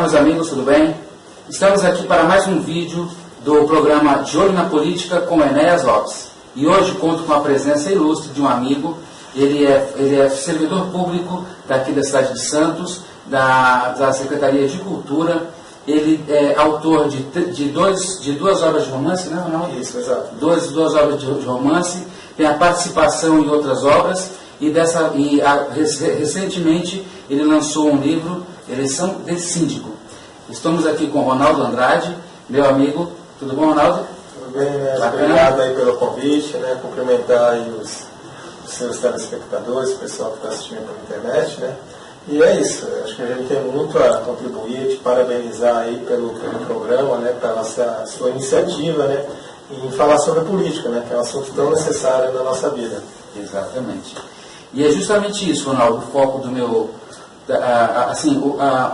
meus amigos, tudo bem? Estamos aqui para mais um vídeo do programa De Olho na Política com Enéas Lopes. E hoje conto com a presença ilustre de um amigo. Ele é servidor público daqui da cidade de Santos, da Secretaria de Cultura. Ele é autor de duas obras de romance, né, Ronaldo? Isso, exato. Duas obras de romance, tem a participação em outras obras, recentemente ele lançou um livro, Eleição de Síndico. Estamos aqui com Ronaldo Andrade, meu amigo. Tudo bom, Ronaldo? Tudo bem, né? Obrigado aí pelo convite, né? Cumprimentar aí os seus telespectadores, o pessoal que está assistindo pela internet, né? E é isso, acho que a gente tem muito a contribuir, te parabenizar aí pelo programa, né? Pela sua iniciativa, né? Em falar sobre a política, né? Que é um assunto tão necessário na nossa vida. Exatamente. E é justamente isso, Ronaldo, o foco do meu...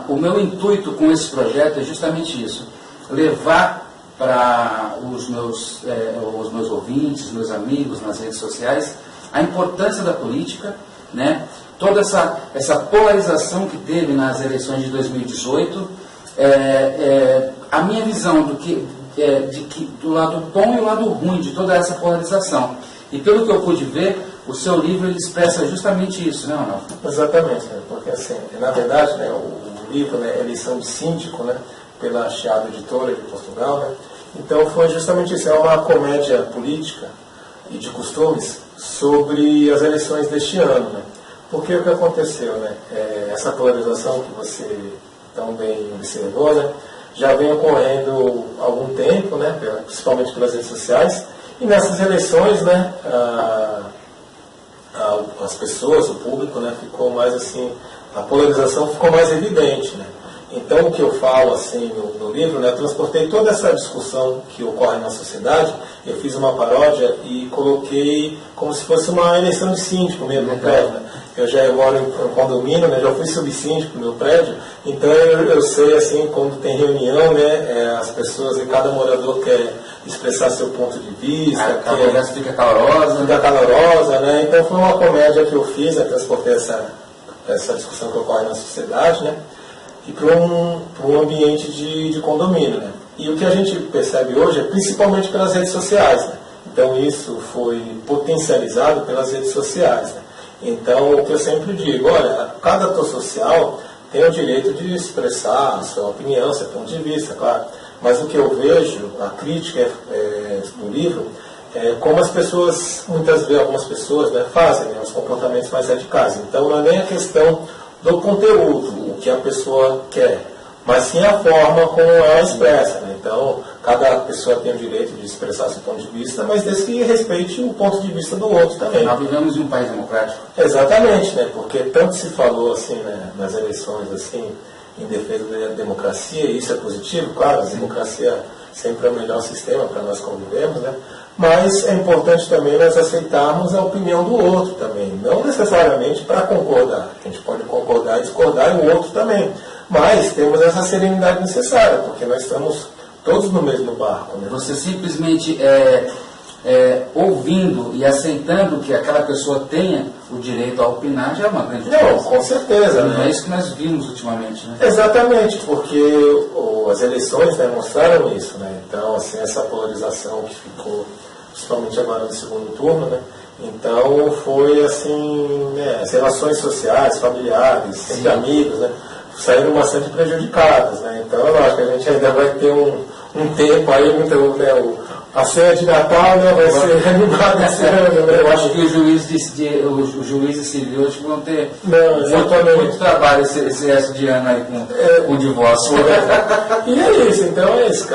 o meu intuito com esse projeto é justamente isso, levar para os meus ouvintes, meus amigos nas redes sociais, a importância da política, né? Toda essa polarização que teve nas eleições de 2018, a minha visão do lado bom e o lado ruim de toda essa polarização. E pelo que eu pude ver, o seu livro ele expressa justamente isso, né, Ronaldo? Exatamente, né? Porque assim, na verdade, né, o livro, né, Eleição de Síndico, né, pela Chiado Editora de Portugal, né, então foi justamente isso, é uma comédia política e de costumes sobre as eleições deste ano, né? Porque o que aconteceu, né, essa polarização que você tão bem observou, né, já vem ocorrendo há algum tempo, né, principalmente pelas redes sociais, e nessas eleições, né, as pessoas, o público, né, ficou mais assim, a polarização ficou mais evidente, né. Então o que eu falo assim no livro, né, eu transportei toda essa discussão que ocorre na sociedade, eu fiz uma paródia e coloquei como se fosse uma eleição de síndico mesmo no prédio, né. Eu moro em um condomínio, né, já fui subsíndico no meu prédio, então eu sei assim, quando tem reunião, né, as pessoas e cada morador quer expressar seu ponto de vista. A conversa fica calorosa. Fica calorosa, né? Então foi uma comédia que eu fiz, né, transportei essa discussão que ocorre na sociedade, né, e para um ambiente de condomínio, né. E o que a gente percebe hoje é principalmente pelas redes sociais, né. Então isso foi potencializado pelas redes sociais, né. Então, o que eu sempre digo, olha, cada ator social tem o direito de expressar a sua opinião, seu ponto de vista, claro. Mas o que eu vejo, a crítica do livro, é como as pessoas, muitas vezes, algumas pessoas, né, fazem, né, os comportamentos mais radicais. Então, não é nem a questão do conteúdo, o que a pessoa quer, mas sim a forma como ela expressa, né? Então, cada pessoa tem o direito de expressar seu ponto de vista, mas desde que respeite o ponto de vista do outro também. Nós vivemos em um país democrático. Exatamente, né? Porque tanto se falou assim, né, nas eleições assim, em defesa da democracia, e isso é positivo, claro, a democracia sempre é o melhor sistema para nós convivermos, né? Mas é importante também nós aceitarmos a opinião do outro também, não necessariamente para concordar. A gente pode concordar e discordar e o outro também. Mas temos essa serenidade necessária, porque nós estamos todos no mesmo barco, né? Você simplesmente ouvindo e aceitando que aquela pessoa tenha o direito a opinar já é uma grande coisa. Não, com certeza. Não né? é isso que nós vimos ultimamente, né? Exatamente, porque as eleições, né, mostraram isso, né? Então, assim, essa polarização que ficou, principalmente agora no segundo turno, né? Então, foi assim, né, as relações sociais, familiares, entre amigos, né, saíram bastante prejudicadas, né? Então, eu acho que a gente ainda vai ter um tempo aí, né, a ceia de Natal, né, vai ser animada esse ano, né? Eu acho que os juízes civis vão ter muito trabalho esse resto de ano aí com o divórcio. E é isso, então é isso,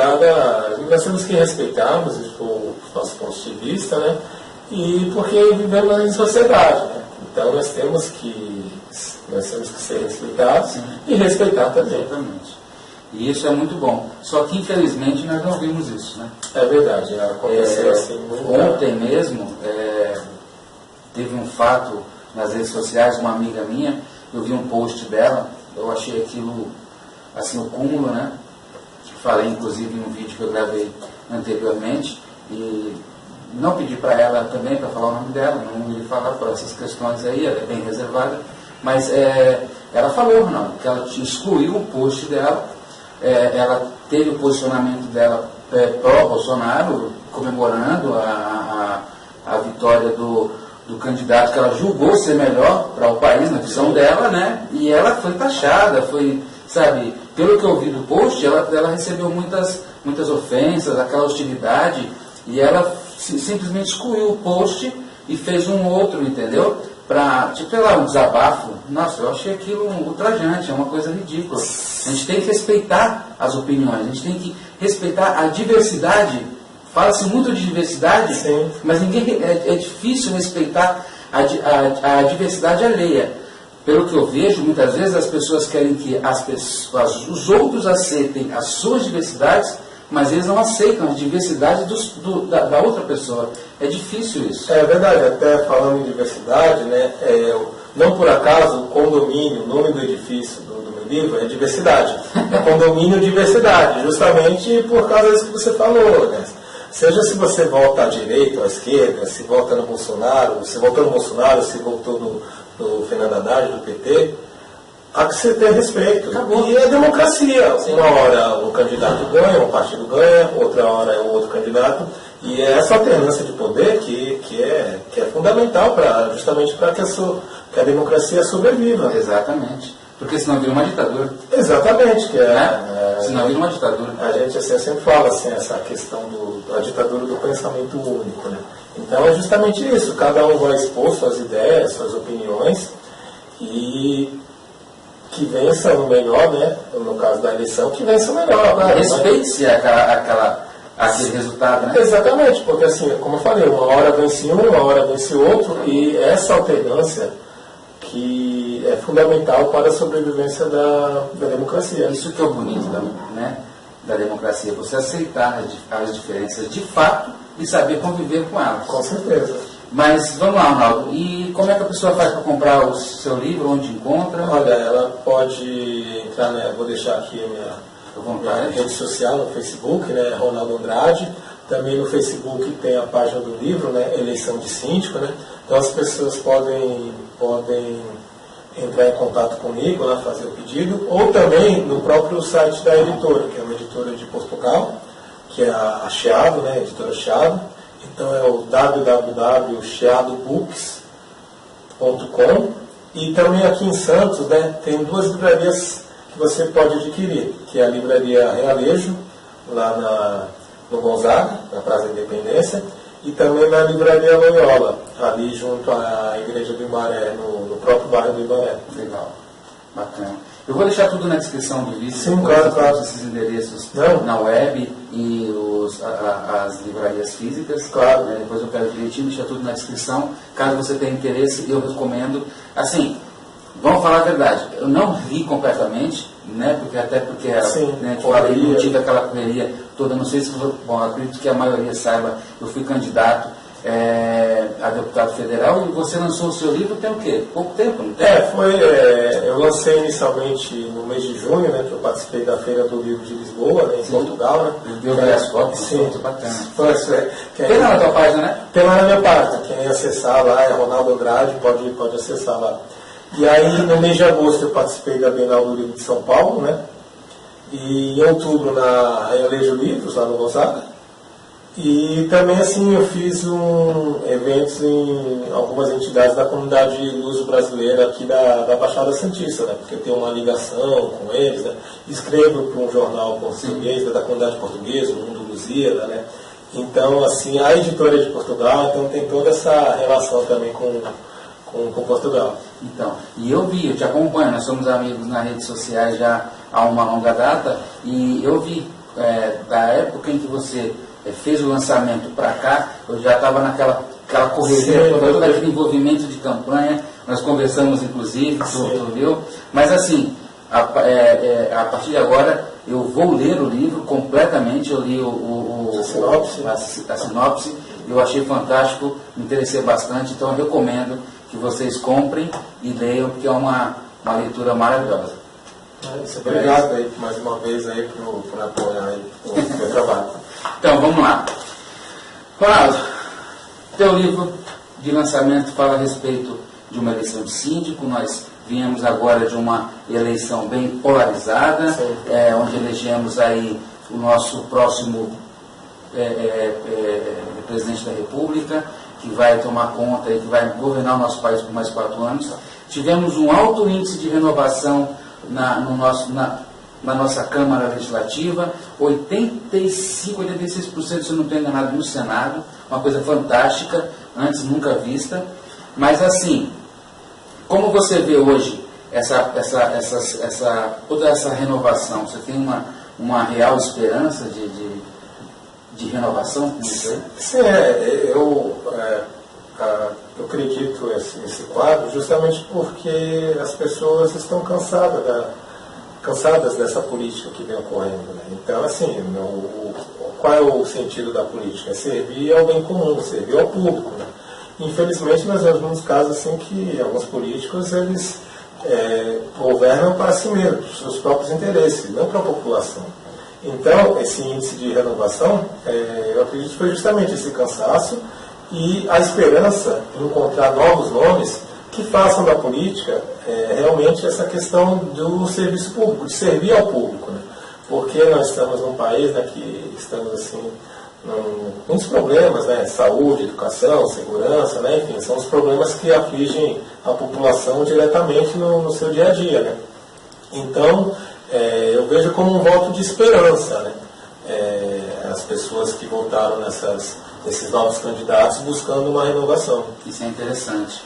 nós temos que respeitarmos os nossos pontos de vista, né? E porque vivemos em sociedade, né? Então nós temos que ser respeitados e respeitar também. Exatamente. E isso é muito bom. Só que, infelizmente, nós não vimos isso, né? É verdade. Aconteceu assim ontem mesmo, teve um fato nas redes sociais, uma amiga minha, eu vi um post dela, eu achei aquilo, assim, o cúmulo, né? Falei, inclusive, em um vídeo que eu gravei anteriormente, e não pedi para ela também para falar o nome dela, não ia falar por essas questões aí, ela é bem reservada, mas ela falou, Ronaldo, que ela excluiu o post dela ela teve o posicionamento dela pró-Bolsonaro, comemorando a vitória do candidato que ela julgou ser melhor para o país, na visão dela, né? E ela foi taxada, sabe, pelo que eu vi do post, ela recebeu muitas ofensas, aquela hostilidade, e ela simplesmente excluiu o post e fez um outro, entendeu? Tipo, sei lá, um desabafo. Nossa, eu achei aquilo ultrajante, é uma coisa ridícula. A gente tem que respeitar as opiniões, a gente tem que respeitar a diversidade. Fala-se muito de diversidade, sim, mas é difícil respeitar a diversidade alheia. Pelo que eu vejo, muitas vezes as pessoas querem que os outros aceitem as suas diversidades, mas eles não aceitam a diversidade da outra pessoa. É difícil isso. É verdade, até falando em diversidade, né, não por acaso o condomínio, o nome do edifício do meu livro é diversidade. É condomínio diversidade, justamente por causa disso que você falou, né? Seja se você vota à direita ou à esquerda, se vota no Bolsonaro, se votou no Bolsonaro, se votou no Fernando Haddad, do PT, há que você ter respeito. Acabou. E é democracia. Sim. Uma hora um candidato ganha, um partido ganha, outra hora é um outro candidato. E é essa alternância de poder que é fundamental justamente para que a democracia sobreviva. Exatamente. Porque senão vira uma ditadura. Exatamente. Senão vira uma ditadura. A gente assim, eu sempre fala assim, essa questão da ditadura do pensamento único. Né? Então é justamente isso. Cada um vai expor suas ideias, suas opiniões e que vença o melhor, né? No caso da eleição, que vença o melhor. Respeite-se aquele resultado, né? Exatamente, porque assim, como eu falei, uma hora vence um, uma hora vence outro, e essa alternância que é fundamental para a sobrevivência da democracia. Isso que é o bonito da democracia, você aceitar as diferenças de fato e saber conviver com elas. Com certeza. Mas vamos lá, Arnaldo, e como é que a pessoa faz para comprar o seu livro, onde encontra? Olha, ela pode entrar, né, vou deixar aqui a minha rede social no Facebook, né, Ronaldo Andrade. Também no Facebook tem a página do livro, né, Eleição de Síndico, né. Então as pessoas podem entrar em contato comigo, lá, fazer o pedido, ou também no próprio site da editora, que é uma editora de Portugal, que é a Chiado, né, a editora Chiado. Então é o www.chiadobooks.com. E também aqui em Santos, né, tem 2 livrarias que você pode adquirir, que é a Livraria Realejo, lá no Gonzaga, na Praça da Independência, e também na Livraria Loyola, ali junto à Igreja do Imaré, no próprio bairro do Imaré. Legal, bacana. Eu vou deixar tudo na descrição do vídeo. Sim, claro. Esses endereços na web e as livrarias físicas. Claro. Depois eu pego direitinho, deixar tudo na descrição. Caso você tenha interesse, eu recomendo. Assim, vamos falar a verdade. Eu não li completamente, né? Porque eu tive aquela correria toda. Não sei se acredito que a maioria saiba. Eu fui candidato a deputado federal e você lançou o seu livro tem o quê? Pouco tempo, não tem? Eu lancei inicialmente no mês de junho, né, que eu participei da Feira do Livro de Lisboa, né, em Portugal, né? Eu vi as fotos, sim, muito bacana. Tem lá na tua página, né? Tem lá na minha página, quem acessar lá é Ronaldo Andrade, pode acessar lá. E aí no mês de agosto eu participei da Bienal do Livro de São Paulo, né? E em outubro na Realejo Livros, lá no Gonzaga. E também assim eu fiz eventos em algumas entidades da comunidade luso-brasileira aqui da Baixada Santista, né? Porque eu tenho uma ligação com eles, né? Escrevo para um jornal português, da comunidade portuguesa, o Mundo Lusíada, né? Então, assim, a editora é de Portugal, então tem toda essa relação também com Portugal. Então, e eu te acompanho, nós somos amigos nas redes sociais já há uma longa data, e eu vi da época em que você fez o lançamento para cá, eu já estava naquela correria, todo aquele envolvimento de campanha, nós conversamos inclusive, tu viu? Mas assim, a partir de agora eu vou ler o livro completamente, eu li a sinopse, eu achei fantástico, me interessei bastante, então eu recomendo que vocês comprem e leiam, porque é uma leitura maravilhosa. Obrigado aí, mais uma vez aí por apoiar aí o meu trabalho. Então, vamos lá. Ronaldo, teu livro de lançamento fala a respeito de uma eleição de síndico, nós viemos agora de uma eleição bem polarizada, onde elegemos aí o nosso próximo presidente da República, que vai tomar conta e que vai governar o nosso país por mais 4 anos. Tivemos um alto índice de renovação na nossa Câmara Legislativa, 85, 86%, se eu não estou enganado, no Senado, uma coisa fantástica, antes nunca vista. Mas assim, como você vê hoje toda essa renovação? Você tem uma real esperança de renovação com isso aí? Sim, eu acredito esse quadro justamente porque as pessoas estão cansadas dessa política que vem ocorrendo, né? Então, assim, qual é o sentido da política? É servir ao bem comum, servir ao público, né? Infelizmente, nós vemos muitos casos assim que alguns políticos, eles governam para si mesmos, para os seus próprios interesses, não para a população. Então, esse índice de renovação, eu acredito que foi justamente esse cansaço e a esperança de encontrar novos nomes que façam da política realmente essa questão do serviço público, de servir ao público, né? Porque nós estamos num país, né, que estamos assim, muitos problemas, né? Saúde, educação, segurança, né? Enfim, são os problemas que afligem a população diretamente no seu dia a dia, né? Então, eu vejo como um voto de esperança, né? As pessoas que votaram nesses novos candidatos buscando uma renovação. Isso é interessante.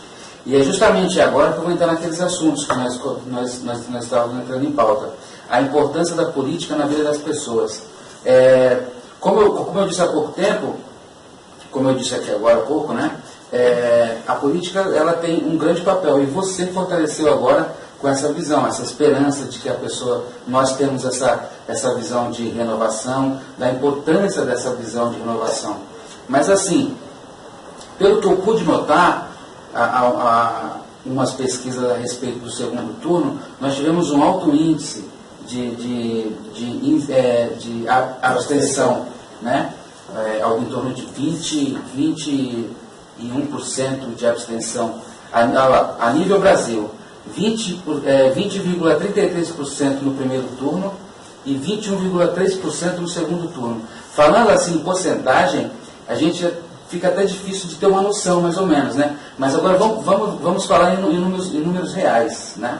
E é justamente agora que eu vou entrar naqueles assuntos que nós estávamos entrando em pauta. A importância da política na vida das pessoas. Como eu disse há pouco tempo, como eu disse aqui agora há pouco, né? A política, ela tem um grande papel, e você fortaleceu agora com essa visão, essa esperança de que nós temos essa visão de renovação, da importância dessa visão de renovação. Mas assim, pelo que eu pude notar, em umas pesquisas a respeito do segundo turno, nós tivemos um alto índice de abstenção, né? Algo em torno de 21% de abstenção a nível Brasil, 20,33% no primeiro turno e 21,3% no segundo turno. Falando assim em porcentagem, a gente fica até difícil de ter uma noção, mais ou menos, né? Mas agora vamos falar em números reais, né?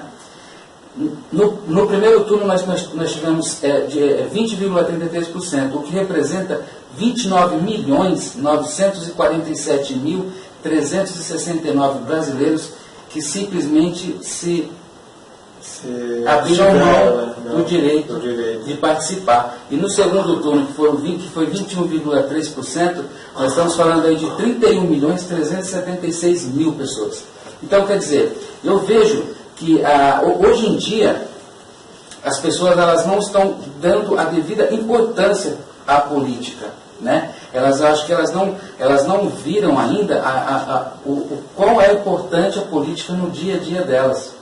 No primeiro turno nós tivemos 20,33%, o que representa 29.947.369 brasileiros que simplesmente se abriram mão do direito de participar. E no segundo turno, que foi 21,3%, nós estamos falando aí de 31.376.000 pessoas. Então, quer dizer, eu vejo que hoje em dia as pessoas elas não estão dando a devida importância à política, né? Elas acham que elas não viram ainda o quão é importante a política no dia a dia delas,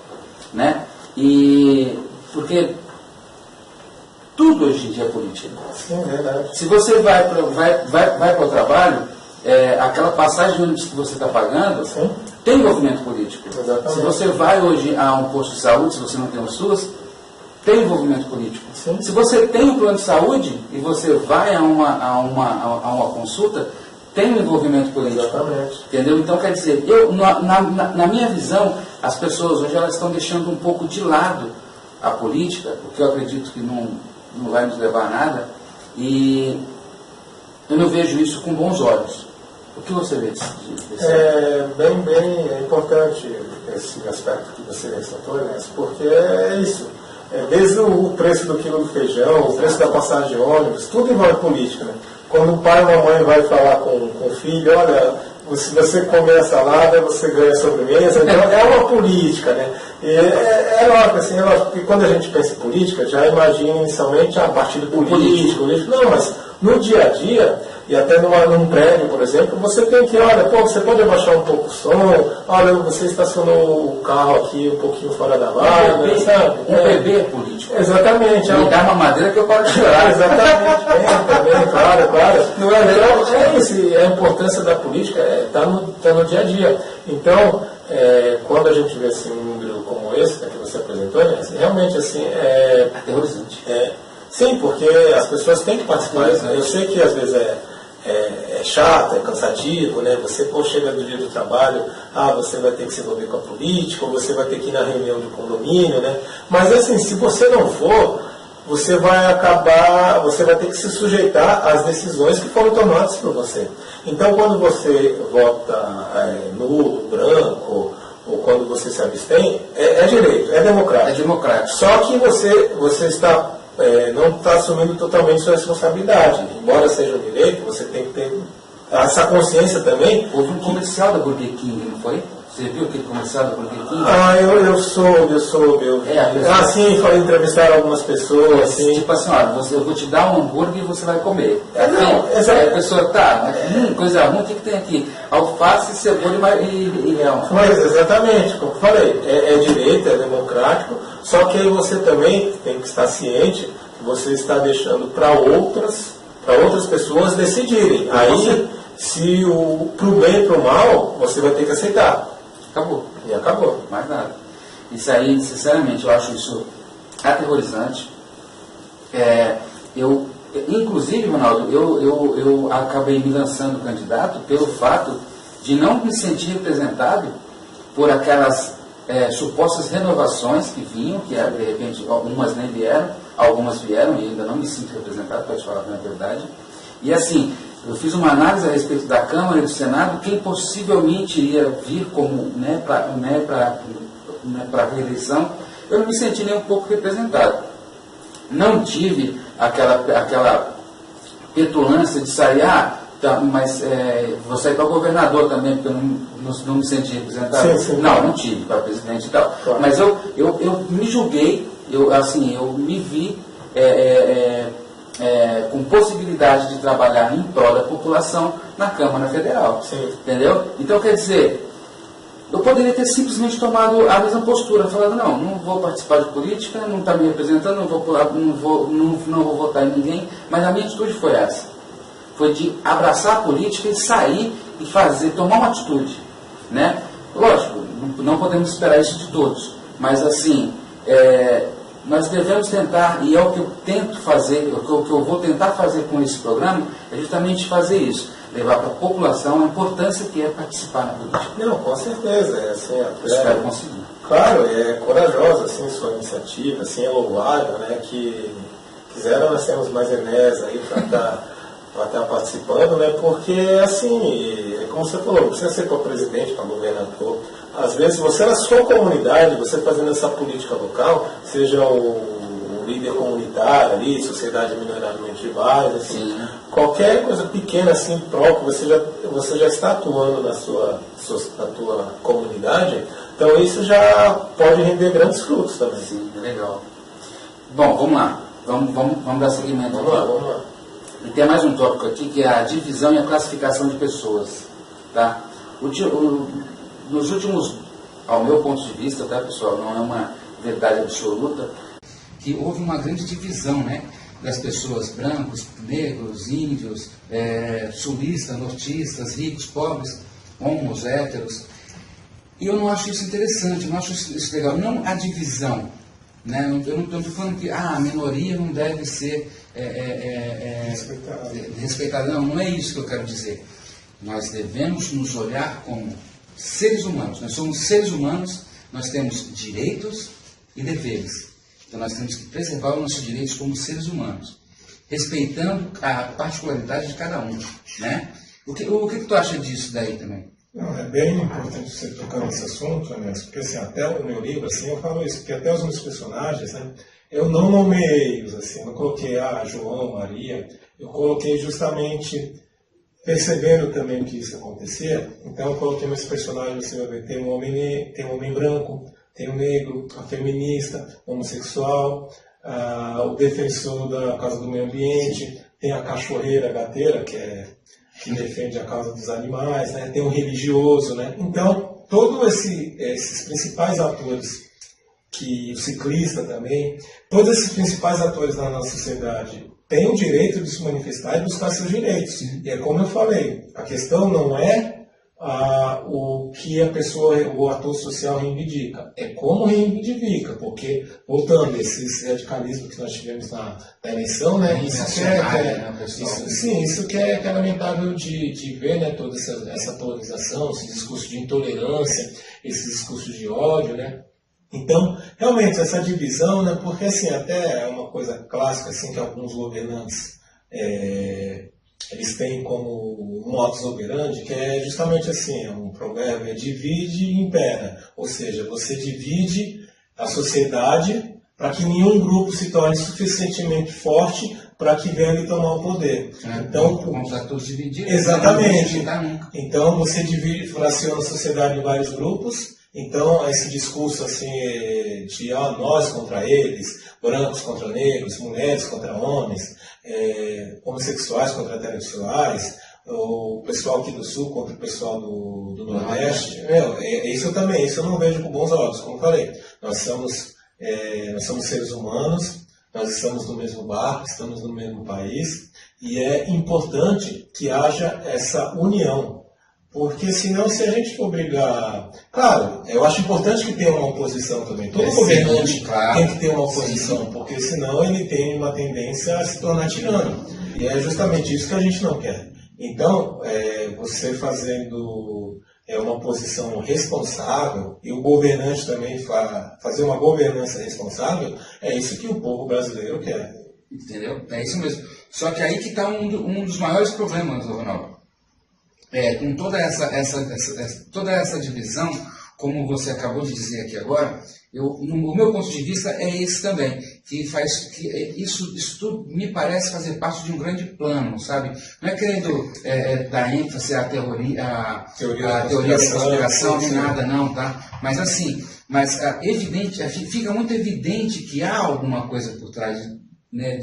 né? E porque tudo hoje em dia é política. Sim, verdade. Se você vai para o trabalho, aquela passagem de ônibus que você está pagando, sim, tem envolvimento político. Exatamente. Se você vai hoje a um posto de saúde, se você não tem o SUS, tem envolvimento político. Sim. Se você tem um plano de saúde e você vai a uma consulta, tem um envolvimento político. Exatamente. Entendeu? Então, quer dizer, na minha visão, as pessoas hoje elas estão deixando um pouco de lado a política, porque eu acredito que não vai nos levar a nada, e eu não vejo isso com bons olhos. O que você vê disso? Bem importante esse aspecto que você ressaltou, Inês, porque é isso. Desde o preço do quilo do feijão, o preço da passagem de ônibus, tudo envolve política, né? Quando o pai ou a mãe vai falar com o filho, olha, se você comer a salada, você ganha sobremesa, então é uma política, né? E lógico, assim, que quando a gente pensa em política, já imagina inicialmente a partido político. Não, mas no dia a dia, e até num prédio, por exemplo, você tem que, olha, você pode abaixar um pouco o som, olha, você estacionou o carro aqui um pouquinho fora da vaga, sabe? Um bebê político. Exatamente. Me dá uma madeira que eu paro de chorar. Exatamente, também, claro. Não é isso, a importância da política está no dia a dia. Então, quando a gente vê assim, um número como esse, né, que você apresentou, né, assim, realmente assim, é aterrorizante. Sim, porque as pessoas têm que participar. Eu sei que às vezes é chato, é cansativo, né? Você chega do dia do trabalho, você vai ter que se envolver com a política, ou você vai ter que ir na reunião do condomínio, né? Mas assim, se você não for, você vai ter que se sujeitar às decisões que foram tomadas por você. Então, quando você vota nulo, branco, ou quando você se abstém, é direito, é democrático. É democrático. Só que você está não está assumindo totalmente sua responsabilidade. Embora seja um direito, você tem que ter essa consciência também. Houve um comercial da Burger King, não foi? Você viu aquele comercial da Burger King? Eu soube. Sim, foi entrevistar algumas pessoas. Assim. Tipo assim, olha, eu vou te dar um hambúrguer e você vai comer. Aí a pessoa, coisa ruim, o que tem aqui? Alface, cebola e leão. Mas exatamente, como eu falei, é direito, é democrático, só que aí você também tem que estar ciente que você está deixando para outras pessoas decidirem. Aí, se pro bem e pro mal, você vai ter que aceitar. Acabou. E acabou. Mais nada. Isso aí, sinceramente, eu acho isso aterrorizante. Inclusive, Ronaldo, eu acabei me lançando candidato pelo fato de não me sentir representado por aquelas supostas renovações que vinham, que de repente algumas nem vieram, algumas vieram e ainda não me sinto representado, para te falar a verdade. E assim, eu fiz uma análise a respeito da Câmara e do Senado, quem possivelmente iria vir como para a reeleição, eu não me senti nem um pouco representado. Não tive aquela petulância de sair, mas vou sair para governador também, porque eu não me senti representado. Sim. Não tive para presidente e tal. Claro. Mas eu me julguei, eu me vi com possibilidade de trabalhar em prol da população na Câmara Federal. Sim. Entendeu? Então, quer dizer, eu poderia ter simplesmente tomado a mesma postura, falando, não vou participar de política, não está me representando, não vou votar em ninguém, mas a minha atitude foi essa. Foi de abraçar a política e sair e tomar uma atitude. Né? Lógico, não podemos esperar isso de todos, mas assim, nós devemos tentar, e é o que eu tento fazer, o que eu vou tentar fazer com esse programa, é justamente fazer isso, levar para a população a importância que é participar na política. Não, com certeza, espero conseguir. Claro, é corajosa assim, sua iniciativa, assim, é louvável, né, que quiseram nós termos mais Enés aí para estar participando, né, porque assim, como você falou, não precisa ser para presidente, para governador. Às vezes você na sua comunidade, você fazendo essa política local, seja o líder comunitário ali, sociedade minoritariamente de base, assim, qualquer coisa pequena assim própria, você já está atuando na tua comunidade, então isso já pode render grandes frutos também. Sim, legal. Bom, vamos lá, vamos dar seguimento aqui. Vamos lá. E tem mais um tópico aqui que é a divisão e a classificação de pessoas. Tá? Nos últimos, ao meu ponto de vista, tá, pessoal, não é uma verdade absoluta, que houve uma grande divisão, né, das pessoas brancos, negros, índios, sulistas, nortistas, ricos, pobres, homos, héteros. E eu não acho isso interessante, eu não acho isso legal. Não a divisão. Né? Eu não estou falando que a minoria não deve ser respeitada. Não é isso que eu quero dizer. Nós devemos nos olhar como seres humanos. Nós somos seres humanos, nós temos direitos e deveres. Então nós temos que preservar os nossos direitos como seres humanos, respeitando a particularidade de cada um. Né? O que tu acha disso daí também? Não, é bem importante você tocar nesse assunto, Ernesto, porque assim, até o meu livro, assim, eu falo isso, porque até os meus personagens, né, eu não nomeei-os, assim, não coloquei, João, Maria, eu coloquei justamente percebendo também que isso acontecia, então eu coloquei meus personagens, você vai ver, tem um homem branco, tem um negro, a feminista, homossexual, o defensor da causa do meio ambiente, tem a cachoeira, a gateira, que defende a causa dos animais, né? Tem um religioso, né? Então, todos esses principais atores, que o ciclista também, todos esses principais atores da nossa sociedade têm o direito de se manifestar e buscar seus direitos. E é como eu falei, a questão não é o que a pessoa, o ator social reivindica. É como reivindica, porque, voltando, esses radicalismos que nós tivemos na eleição, né, isso que é lamentável de ver, né, toda essa polarização, esse discurso de intolerância, esse discurso de ódio, né. Então, realmente, essa divisão, né, porque assim, até é uma coisa clássica assim, que alguns governantes eles têm como modus operandi, que é justamente assim, um provérbio, divide e impera, ou seja, você divide a sociedade para que nenhum grupo se torne suficientemente forte para que venha lhe tomar o poder. Então, todos divididos. Exatamente. Então, você fraciona a sociedade em vários grupos. Então, esse discurso assim, de nós contra eles, brancos contra negros, mulheres contra homens, homossexuais contra heterossexuais, o pessoal aqui do Sul contra o pessoal do Nordeste, isso também, isso eu não vejo com bons olhos, como eu falei. Nós somos seres humanos, nós estamos no mesmo barco, estamos no mesmo país, e é importante que haja essa união. Porque senão, se a gente for brigar... Claro, eu acho importante que tenha uma oposição também. Todo governante tem que ter uma oposição, porque senão ele tem uma tendência a se tornar tirano. E é justamente isso que a gente não quer. Então, você fazendo uma posição responsável, e o governante também fazer uma governança responsável, é isso que o povo brasileiro quer. Entendeu? É isso mesmo. Só que aí que está um dos maiores problemas, Ronaldo. Com toda essa divisão, como você acabou de dizer aqui agora, o meu ponto de vista é esse também, que isso tudo me parece fazer parte de um grande plano, sabe? Não é querendo dar ênfase à teoria da conspiração, nem nada, não, tá? Mas assim, fica muito evidente que há alguma coisa por trás, né,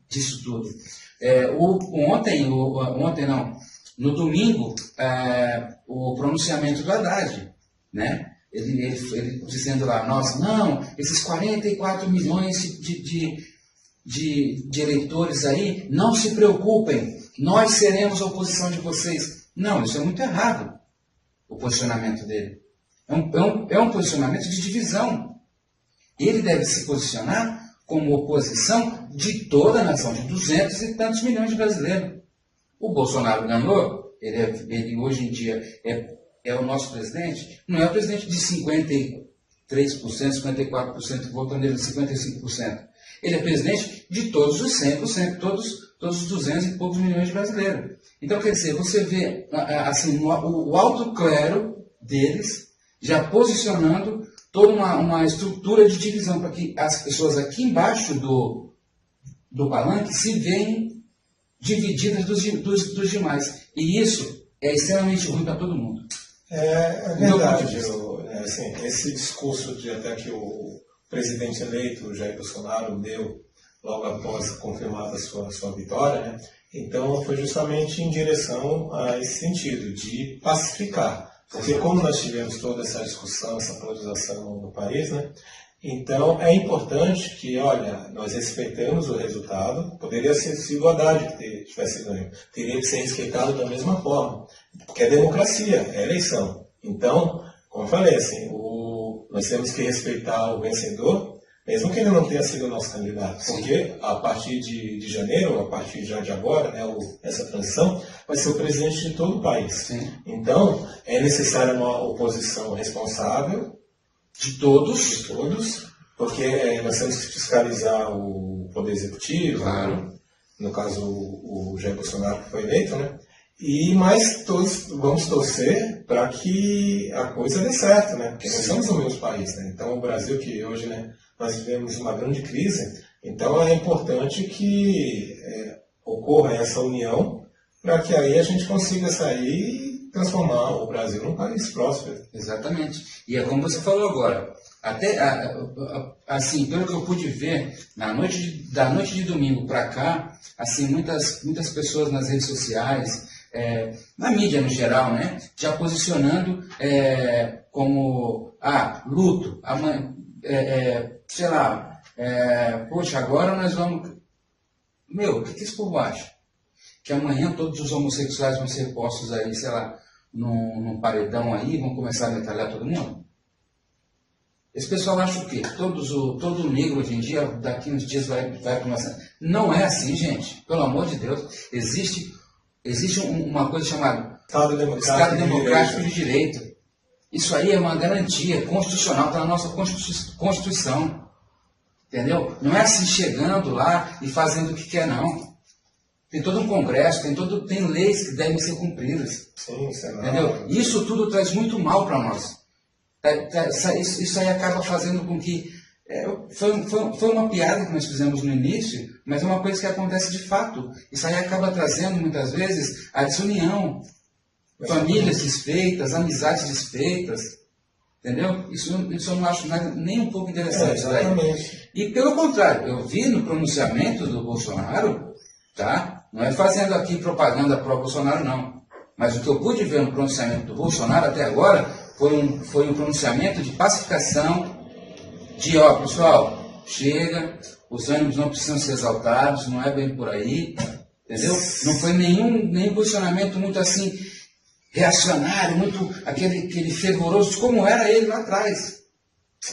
disso tudo. No domingo, o pronunciamento do Haddad, né? Ele dizendo lá, esses 44 milhões de eleitores aí, não se preocupem, nós seremos a oposição de vocês. Não, isso é muito errado, o posicionamento dele. É um posicionamento de divisão. Ele deve se posicionar como oposição de toda a nação, de 200 e tantos milhões de brasileiros. O Bolsonaro ganhou, ele hoje em dia é o nosso presidente, não é o presidente de 53%, 54%, voltando nele de 55%. Ele é presidente de todos os 100%, todos os 200 e poucos milhões de brasileiros. Então, quer dizer, você vê assim, o alto clero deles já posicionando toda uma estrutura de divisão para que as pessoas aqui embaixo do palanque se veem divididas dos demais. E isso é extremamente ruim para todo mundo. É verdade. Assim, esse discurso até que o presidente eleito, Jair Bolsonaro, deu logo após confirmada a sua vitória, né? Então foi justamente em direção a esse sentido, de pacificar. Porque como nós tivemos toda essa discussão, essa polarização no país, né? Então, é importante que, nós respeitamos o resultado. Poderia ter sido o Haddad que tivesse ganho. Teria que ser respeitado da mesma forma. Porque é democracia, é eleição. Então, como eu falei, assim, nós temos que respeitar o vencedor, mesmo que ele não tenha sido o nosso candidato. Porque a partir de janeiro, a partir já de agora, né, essa transição, vai ser o presidente de todo o país. Sim. Então, é necessária uma oposição responsável, de todos, porque nós temos que fiscalizar o Poder Executivo, claro. No caso o Jair Bolsonaro que foi eleito, né? Mas todos vamos torcer para que a coisa dê certo, né? Porque nós somos o mesmo país, né? Então o Brasil, que hoje, né, nós vivemos uma grande crise, então é importante que ocorra essa união para que aí a gente consiga sair e transformar o Brasil num país próspero. Exatamente. E é como você falou agora, até assim, pelo que eu pude ver, da noite de domingo para cá, assim, muitas pessoas nas redes sociais, na mídia no geral, né, já posicionando como luto, sei lá, poxa, agora nós vamos... O que esse povo acha? Que amanhã todos os homossexuais vão ser postos aí, sei lá, num paredão aí, vão começar a metralhar todo mundo? Esse pessoal acha o quê? Todo negro hoje em dia, daqui uns dias vai para uma... Não é assim, gente. Pelo amor de Deus. Existe uma coisa chamada Estado Democrático de Direito. Isso aí é uma garantia constitucional, está na nossa Constituição. Entendeu? Não é assim chegando lá e fazendo o que quer, não. Tem todo um congresso, tem leis que devem ser cumpridas. Sim, entendeu? Isso tudo traz muito mal para nós. Isso aí acaba fazendo com que... Foi uma piada que nós fizemos no início, mas é uma coisa que acontece de fato. Isso aí acaba trazendo, muitas vezes, a desunião. Famílias desfeitas, amizades desfeitas. Entendeu? Isso eu não acho nem um pouco interessante. Exatamente. E pelo contrário, eu vi no pronunciamento do Bolsonaro, tá? Não é fazendo aqui propaganda pró-Bolsonaro, não. Mas o que eu pude ver no pronunciamento do Bolsonaro até agora foi um pronunciamento de pacificação, de, pessoal, chega, os ânimos não precisam ser exaltados, não é bem por aí, entendeu? Não foi nenhum posicionamento muito assim, reacionário, muito aquele fervoroso, como era ele lá atrás,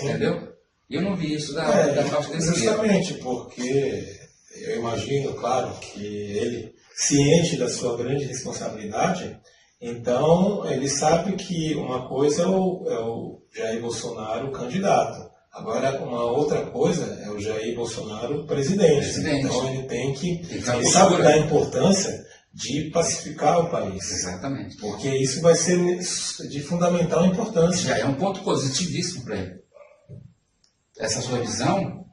entendeu? E eu não vi isso da parte desse justamente porque eu imagino, claro, que ele, ciente da sua grande responsabilidade, então ele sabe que uma coisa é o Jair Bolsonaro candidato, agora uma outra coisa é o Jair Bolsonaro presidente. Então ele tem que ele sabe da importância de pacificar o país. Exatamente. Porque isso vai ser de fundamental importância. Já é um ponto positivíssimo para ele. Essa sua visão,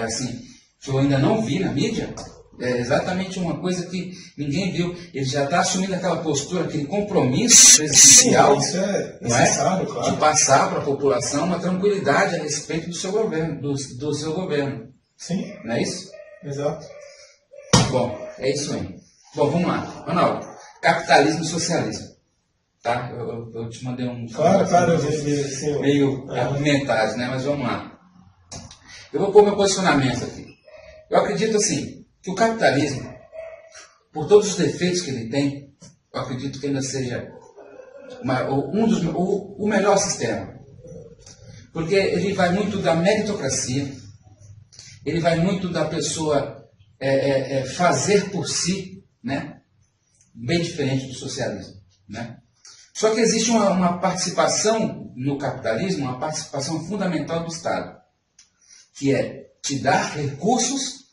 assim, que eu ainda não vi na mídia, é exatamente uma coisa que ninguém viu. Ele já está assumindo aquela postura, aquele compromisso presidencial. Isso é necessário, claro. De passar para a população uma tranquilidade a respeito do seu governo, do seu governo. Sim. Não é isso? Exato. Bom, é isso aí. Bom, vamos lá. Ronaldo, capitalismo e socialismo. Tá? Eu te mandei um... Claro, eu vi assim, meio argumentado, né? Mas vamos lá. Eu vou pôr meu posicionamento aqui. Eu acredito assim, que o capitalismo, por todos os defeitos que ele tem, eu acredito que ainda seja o melhor sistema. Porque ele vai muito da meritocracia, ele vai muito da pessoa fazer por si, né? Bem diferente do socialismo, né? Só que existe uma participação no capitalismo, uma participação fundamental do Estado, que é te dar recursos.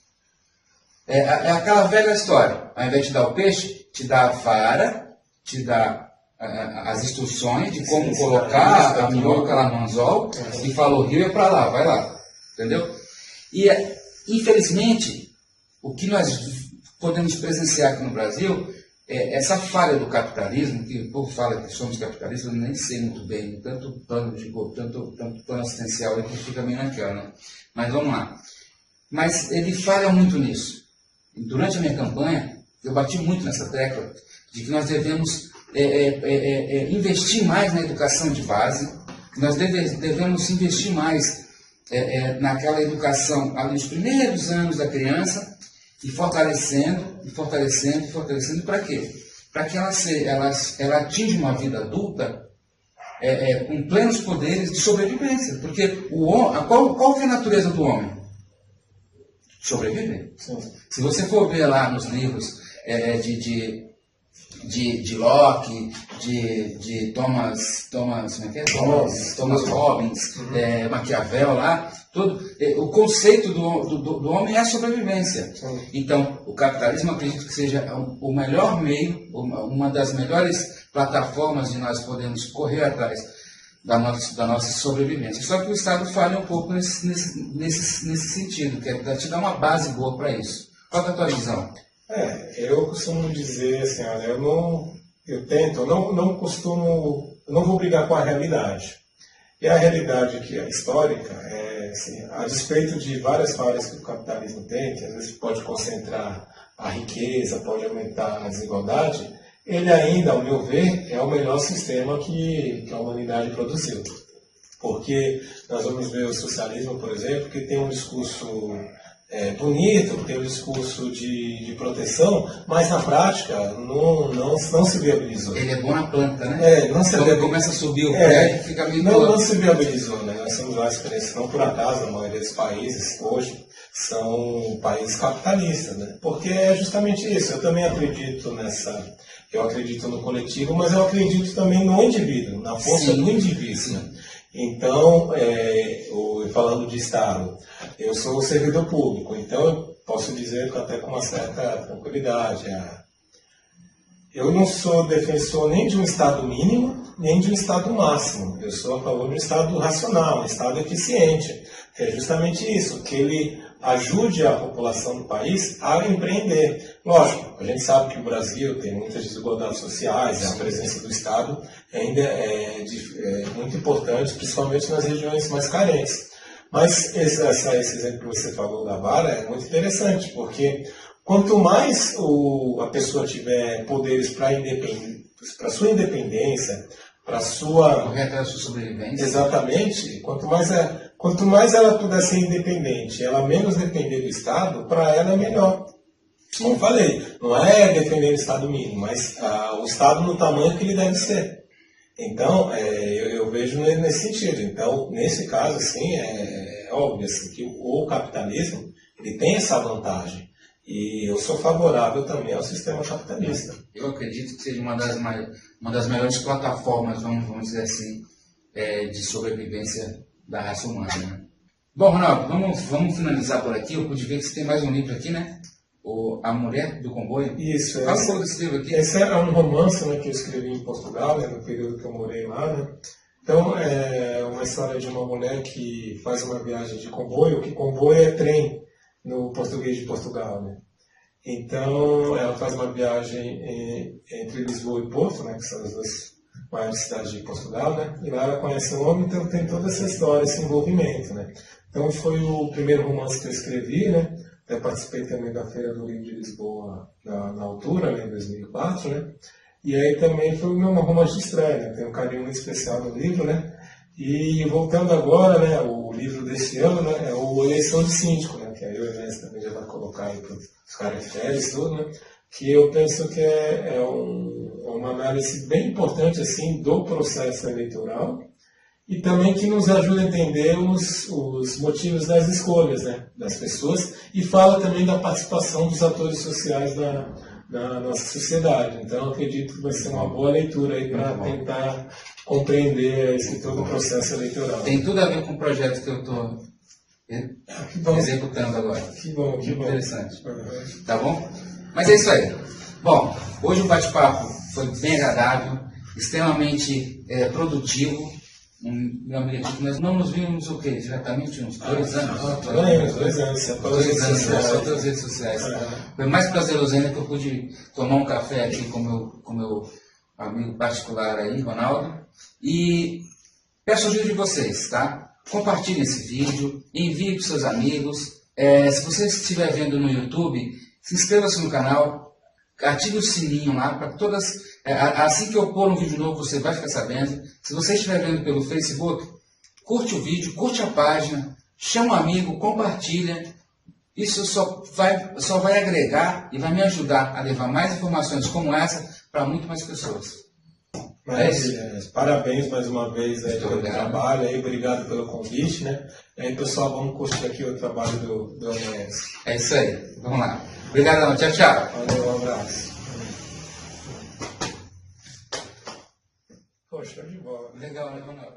É aquela velha história, ao invés de dar o peixe, te dá a vara, te dá as instruções de como colocar a minhoca lá no anzol, e fala, o rio é para lá, vai lá, entendeu? E, infelizmente, o que nós podemos presenciar aqui no Brasil é essa falha do capitalismo, que o povo fala que somos capitalistas, eu nem sei muito bem, tanto plano assistencial que fica meio naquela, né? Mas vamos lá. Mas ele falha muito nisso. Durante a minha campanha, eu bati muito nessa tecla de que nós devemos investir mais na educação de base, que nós devemos investir mais naquela educação nos primeiros anos da criança, e fortalecendo, para quê? Para que ela atinja uma vida adulta com plenos poderes de sobrevivência. Porque qual que é a natureza do homem? Sobreviver. Sim. Se você for ver lá nos livros de Locke, de Thomas Hobbes, Maquiavel lá, o conceito do homem é a sobrevivência. Sim. Então, o capitalismo, acredito que seja o melhor meio, uma das melhores plataformas de nós podermos correr atrás da nossa sobrevivência. Só que o Estado falha um pouco nesse sentido, que é te dar uma base boa para isso. Qual é a tua visão? Eu costumo dizer assim, olha, eu não vou brigar com a realidade. E a realidade que é histórica assim, a despeito de várias falhas que o capitalismo tem, que às vezes pode concentrar a riqueza, pode aumentar a desigualdade, ele ainda, ao meu ver, é o melhor sistema que a humanidade produziu. Porque nós vamos ver o socialismo, por exemplo, que tem um discurso bonito, tem o discurso de proteção, mas na prática não se viabilizou. Ele é bom na planta, né? Não se Quando começa a subir o prédio, fica meio... Não se viabilizou, né? Nós temos várias experiências, não por acaso, a maioria dos países hoje são países capitalistas, né? Porque é justamente isso, eu também acredito eu acredito no coletivo, mas eu acredito também no indivíduo, na força do indivíduo, né? Então, falando de Estado, eu sou um servidor público, então eu posso dizer até com uma certa tranquilidade, eu não sou defensor nem de um Estado mínimo, nem de um Estado máximo. Eu sou a favor de um Estado racional, um Estado eficiente, que é justamente isso, que ele ajude a população do país a empreender. Lógico, a gente sabe que o Brasil tem muitas desigualdades sociais, a presença do Estado ainda é muito importante, principalmente nas regiões mais carentes. Mas esse exemplo que você falou da vara é muito interessante, porque quanto mais a pessoa tiver poderes para sua independência, para sua... Correr atrás da sua sobrevivência. Exatamente. Quanto mais ela puder ser independente, ela menos depender do Estado, para ela é melhor. Como falei, não é depender do Estado mínimo, mas o Estado no tamanho que ele deve ser. Então, eu vejo nesse sentido. Então, nesse caso, assim, é óbvio assim, que o capitalismo ele tem essa vantagem. E eu sou favorável também ao sistema capitalista. Eu acredito que seja uma das melhores plataformas, vamos dizer assim, de sobrevivência da raça humana. Né? Bom, Ronaldo, vamos finalizar por aqui. Eu pude ver que você tem mais um livro aqui, né? A Mulher do Comboio. Isso. Fala um pouco desse livro aqui. Esse é um romance, né, que eu escrevi em Portugal, né, no período que eu morei lá. Né? Então, é uma história de uma mulher que faz uma viagem de comboio, que comboio é trem no português de Portugal, né? Então, ela faz uma viagem entre Lisboa e Porto, né, que são as duas maiores cidades de Portugal, né? E lá ela conhece um homem, então tem toda essa história, esse envolvimento, né? Então, foi o primeiro romance que eu escrevi, né? Eu participei também da Feira do Livro de Lisboa na altura, né, em 2004, né? E aí também foi o meu romance de estreia, né? Tem um carinho muito especial no livro, né? E voltando agora, né, o livro desse ano, né, é o Eleição de Síndico, né? Que aí o Enes também já vai colocar aí para os caras de férias e tudo, né? Que eu penso que é uma análise bem importante, assim, do processo eleitoral e também que nos ajuda a entender os motivos das escolhas, né, das pessoas, e fala também da participação dos atores sociais na nossa sociedade. Então, eu acredito que vai ser uma boa leitura aí para tentar compreender todo o processo eleitoral. Tem tudo a ver com o projeto que eu estou executando agora. Que bom, que bom. Interessante. Tá bom? Mas é isso aí. Bom, hoje o bate-papo foi bem agradável, extremamente produtivo. Meu amigo, nós não nos vimos o quê? Diretamente uns 2 anos? 2 anos. Só pelas redes sociais. Foi mais prazeroso ainda que eu pude tomar um café aqui com meu amigo particular aí, Ronaldo. E peço ajuda de vocês, tá? Compartilhem esse vídeo, envie para os seus amigos. Se você estiver vendo no YouTube, se inscreva-se no canal, ative o sininho lá para todas... assim que eu pôr um vídeo novo, você vai ficar sabendo. Se você estiver vendo pelo Facebook, curte o vídeo, curte a página, chama um amigo, compartilha. Isso só vai agregar e vai me ajudar a levar mais informações como essa para muito mais pessoas. Parabéns mais uma vez aí pelo trabalho, aí, obrigado pelo convite, né? E aí, pessoal, vamos curtir aqui o trabalho do Enes. É isso aí, vamos lá. Obrigadão, tchau, tchau. Valeu, um abraço. Poxa, show de bola. Legal, né, Ronaldo?